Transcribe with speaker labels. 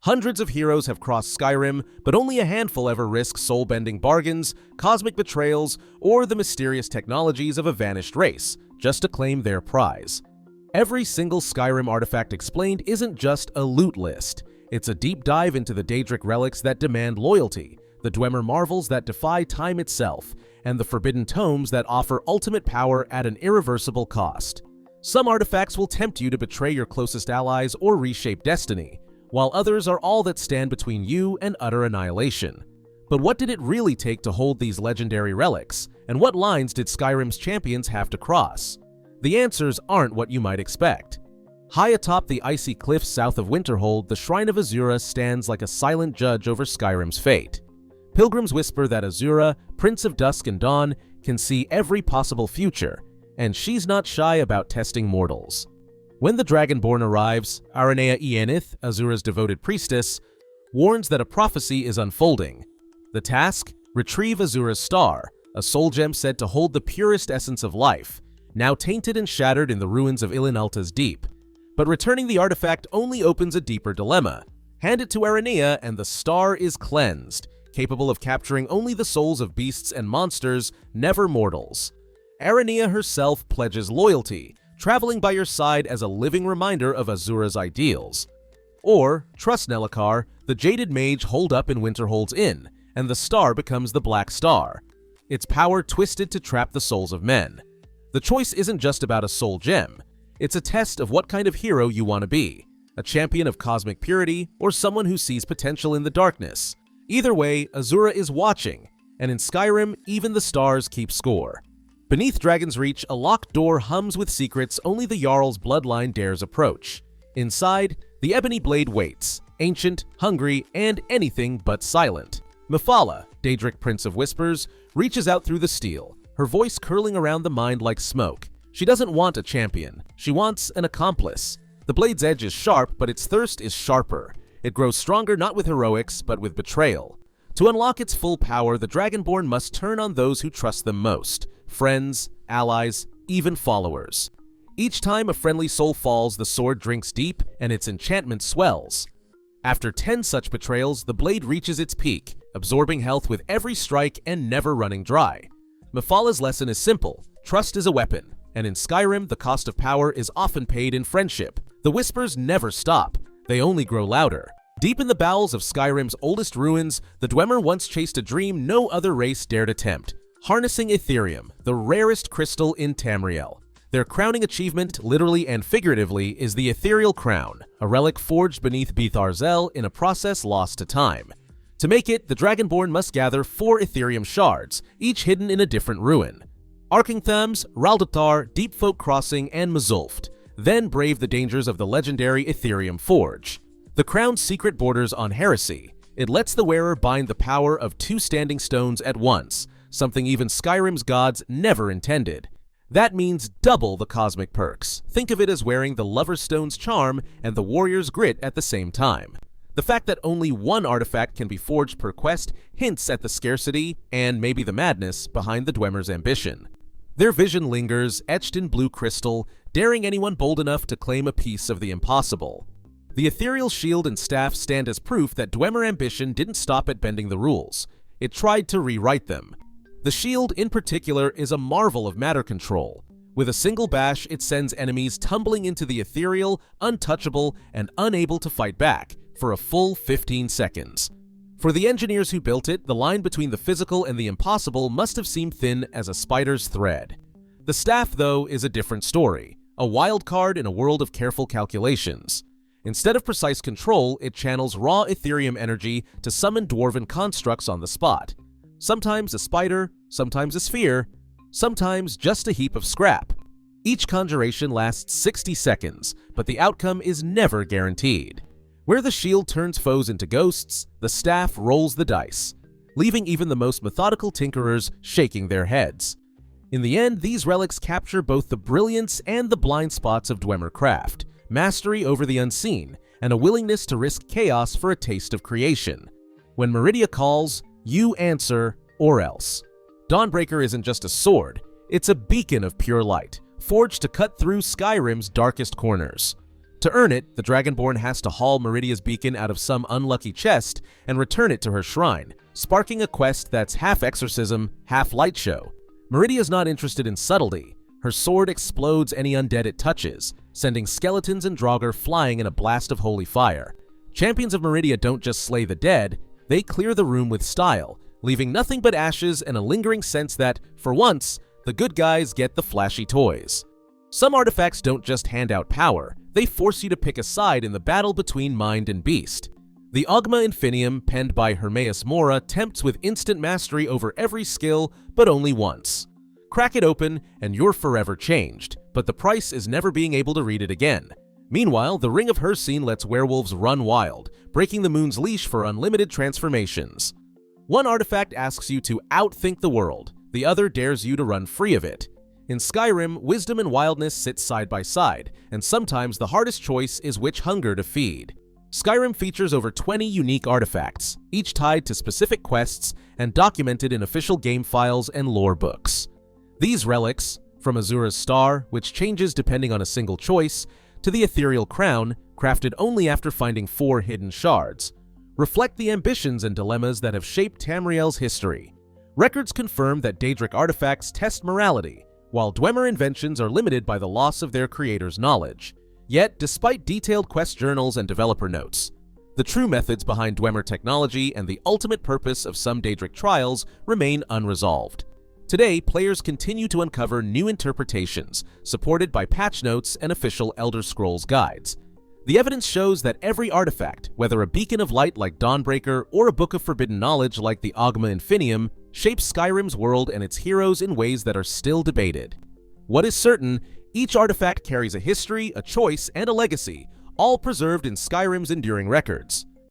Speaker 1: Hundreds of heroes have crossed Skyrim, but only a handful ever risk soul-bending bargains, cosmic betrayals, or the mysterious technologies of a vanished race, just to claim their prize. Every single Skyrim artifact explained isn't just a loot list. It's a deep dive into the Daedric relics that demand loyalty, the Dwemer marvels that defy time itself, and the forbidden tomes that offer ultimate power at an irreversible cost. Some artifacts will tempt you to betray your closest allies or reshape destiny, while others are all that stand between you and utter annihilation. But what did it really take to hold these legendary relics, and what lines did Skyrim's champions have to cross? The answers aren't what you might expect. High atop the icy cliffs south of Winterhold, the Shrine of Azura stands like a silent judge over Skyrim's fate. Pilgrims whisper that Azura, Prince of Dusk and Dawn, can see every possible future, and she's not shy about testing mortals. When the Dragonborn arrives, Aranea Ienith, Azura's devoted priestess, warns that a prophecy is unfolding. The task? Retrieve Azura's star, a soul gem said to hold the purest essence of life, now tainted and shattered in the ruins of Ilinalta's deep. But returning the artifact only opens a deeper dilemma. Hand it to Aranea and the star is cleansed, capable of capturing only the souls of beasts and monsters, never mortals. Aranea herself pledges loyalty, traveling by your side as a living reminder of Azura's ideals. Or, trust Nelacar, the jaded mage holed up in Winterhold's inn, and the star becomes the Black Star, its power twisted to trap the souls of men. The choice isn't just about a soul gem, it's a test of what kind of hero you want to be, a champion of cosmic purity or someone who sees potential in the darkness. Either way, Azura is watching, and in Skyrim, even the stars keep score. Beneath Dragon's Reach, a locked door hums with secrets only the Jarl's bloodline dares approach. Inside, the Ebony Blade waits, ancient, hungry, and anything but silent. Mephala, Daedric Prince of Whispers, reaches out through the steel, her voice curling around the mind like smoke. She doesn't want a champion, she wants an accomplice. The blade's edge is sharp, but its thirst is sharper. It grows stronger not with heroics, but with betrayal. To unlock its full power, the Dragonborn must turn on those who trust them most. Friends, allies, even followers. Each time a friendly soul falls, the sword drinks deep and its enchantment swells. After 10 such betrayals, the blade reaches its peak, absorbing health with every strike and never running dry. Mephala's lesson is simple: trust is a weapon, and in Skyrim, the cost of power is often paid in friendship. The whispers never stop, they only grow louder. Deep in the bowels of Skyrim's oldest ruins, the Dwemer once chased a dream no other race dared attempt: harnessing Ethereum, the rarest crystal in Tamriel. Their crowning achievement, literally and figuratively, is the Ethereal Crown, a relic forged beneath Beatharzel in a process lost to time. To make it, the Dragonborn must gather 4 Ethereum shards, each hidden in a different ruin. Arkingthams, Raldatar, Deepfolk Crossing, and Mzulft, then brave the dangers of the legendary Ethereum Forge. The crown's secret borders on heresy. It lets the wearer bind the power of 2 standing stones at once, something even Skyrim's gods never intended. That means double the cosmic perks. Think of it as wearing the Lover's Stone's charm and the Warrior's grit at the same time. The fact that only 1 artifact can be forged per quest hints at the scarcity, and maybe the madness, behind the Dwemer's ambition. Their vision lingers, etched in blue crystal, daring anyone bold enough to claim a piece of the impossible. The ethereal shield and staff stand as proof that Dwemer ambition didn't stop at bending the rules. It tried to rewrite them. The shield, in particular, is a marvel of matter control. With a single bash, it sends enemies tumbling into the ethereal, untouchable, and unable to fight back, for a full 15 seconds. For the engineers who built it, the line between the physical and the impossible must have seemed thin as a spider's thread. The staff, though, is a different story, a wild card in a world of careful calculations. Instead of precise control, it channels raw Ethereum energy to summon dwarven constructs on the spot. Sometimes a spider, sometimes a sphere, sometimes just a heap of scrap. Each conjuration lasts 60 seconds, but the outcome is never guaranteed. Where the shield turns foes into ghosts, the staff rolls the dice, leaving even the most methodical tinkerers shaking their heads. In the end, these relics capture both the brilliance and the blind spots of Dwemer craft, mastery over the unseen, and a willingness to risk chaos for a taste of creation. When Meridia calls, you answer, or else. Dawnbreaker isn't just a sword, it's a beacon of pure light, forged to cut through Skyrim's darkest corners. To earn it, the Dragonborn has to haul Meridia's beacon out of some unlucky chest and return it to her shrine, sparking a quest that's half exorcism, half light show. Meridia's not interested in subtlety. Her sword explodes any undead it touches, sending skeletons and Draugr flying in a blast of holy fire. Champions of Meridia don't just slay the dead, they clear the room with style, leaving nothing but ashes and a lingering sense that, for once, the good guys get the flashy toys. Some artifacts don't just hand out power, they force you to pick a side in the battle between mind and beast. The Augma Infinium, penned by Hermaeus Mora, tempts with instant mastery over every skill, but only once. Crack it open, and you're forever changed, but the price is never being able to read it again. Meanwhile, the Ring of Hircine lets werewolves run wild, breaking the moon's leash for unlimited transformations. One artifact asks you to outthink the world, the other dares you to run free of it. In Skyrim, wisdom and wildness sit side by side, and sometimes the hardest choice is which hunger to feed. Skyrim features over 20 unique artifacts, each tied to specific quests and documented in official game files and lore books. These relics, from Azura's Star, which changes depending on a single choice, to the Ethereal Crown, crafted only after finding 4 hidden shards, reflect the ambitions and dilemmas that have shaped Tamriel's history. Records confirm that Daedric artifacts test morality, while Dwemer inventions are limited by the loss of their creator's knowledge. Yet, despite detailed quest journals and developer notes, the true methods behind Dwemer technology and the ultimate purpose of some Daedric trials remain unresolved. Today, players continue to uncover new interpretations, supported by patch notes and official Elder Scrolls guides. The evidence shows that every artifact, whether a beacon of light like Dawnbreaker or a book of forbidden knowledge like the Augma Infinium, shapes Skyrim's world and its heroes in ways that are still debated. What is certain, each artifact carries a history, a choice, and a legacy, all preserved in Skyrim's enduring records.